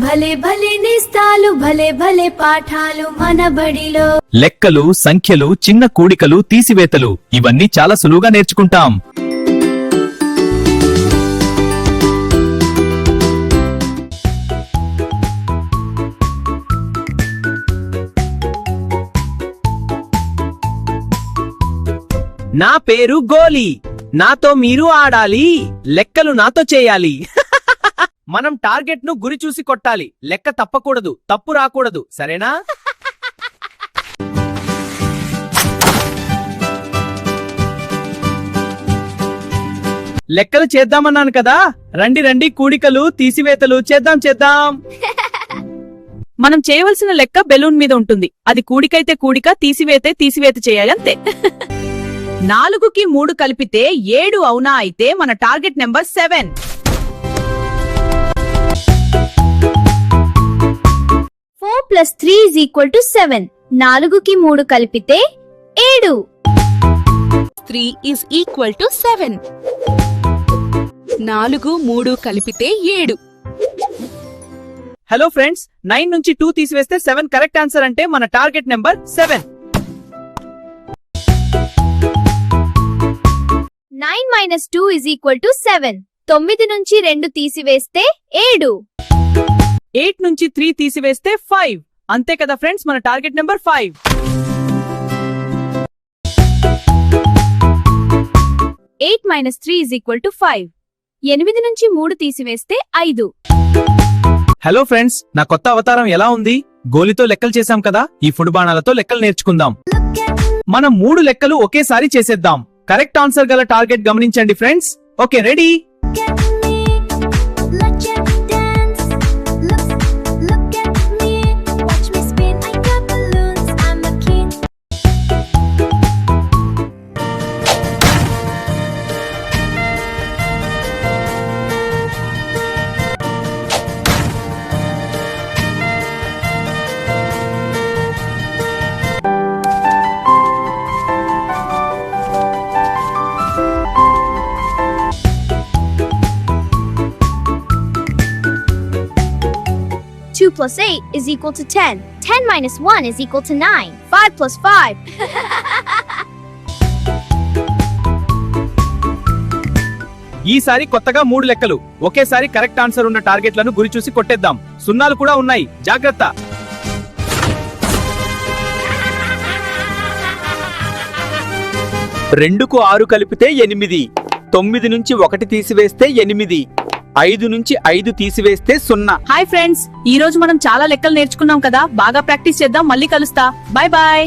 భలే భలే నేస్తాలు భలే భలే పాఠాలు మన బడిలో. లెక్కలు, సంఖ్యలు, చిన్న కూడికలు, తీసివేతలు ఇవన్నీ చాలా సులువుగా నేర్చుకుంటాం. నా పేరు గోలీ. నాతో మీరు ఆడాలి. లెక్కలు నాతో చేయాలి. మనం టార్గెట్ ను గురి చూసి కొట్టాలి. లెక్క తప్పకూడదు, తప్పు రాకూడదు, సరేనా? లెక్కలు చేద్దామన్నాను కదా. రండి రండి, కూడికలు, తీసివేతలు చేద్దాం. మనం చేయవలసిన లెక్క బెలూన్ మీద ఉంటుంది. అది కూడికైతే కూడిక, తీసివేత చేయాలి, అంతే. 4కి 3 కలిపితే 7 అవునా? అయితే మన టార్గెట్ నెంబర్ 7. 4 + 3 = 7. 4కి 3 కలిపితే 7. 3 = 7. 4 3 కలిపితే 7. హలో ఫ్రెండ్స్, 9 నుంచి 2 తీసివేస్తే 7 కరెక్ట్ ఆన్సర్. అంటే మన టార్గెట్ నెంబర్ 7. 9 - 2 = 7. 9 నుంచి 2 తీసివేస్తే 7. 8 నుంచి 3 తీసివేస్తే 5. అంతే కదా ఫ్రెండ్స్, మన టార్గెట్ నెంబర్ 5. 8 - 3 = 5. 8 నుంచి 3 తీసివేస్తే 5. హలో ఫ్రెండ్స్, నా కొత్త అవతారం ఎలా ఉంది? గోలితో లెక్కలు చేశాం కదా. ఈ ఫుడ్ బాణాలతో లెక్కలు నేర్చుకుందాం. మనం 3 లెక్కలు ఒకేసారి చేసేద్దాం. కరెక్ట్ ఆన్సర్ గల టార్గెట్ గమనించండి ఫ్రెండ్స్. Okay, ready? Two + 8 = 10. 10 - 1 = 9. 5 + 5. ఈసారి కొత్తగా 3 లెక్కలు ఒకేసారి కరెక్ట్ ఆన్సర్ ఉన్న టార్గెట్లను గురి చూసి కొట్టేద్దాం. సున్నాలు కూడా ఉన్నాయి, జాగ్రత్త. రెండుకు 6 కలిపితే 8. 9 నుంచి 1 తీసివేస్తే 8. 5 నుంచి 5 తీసివేస్తే 0. హాయ్ ఫ్రెండ్స్, ఈ రోజు మనం చాలా లెక్కలు నేర్చుకున్నాం కదా. బాగా ప్రాక్టీస్ చేద్దాం. మళ్ళీ కలుస్తా. Bye bye.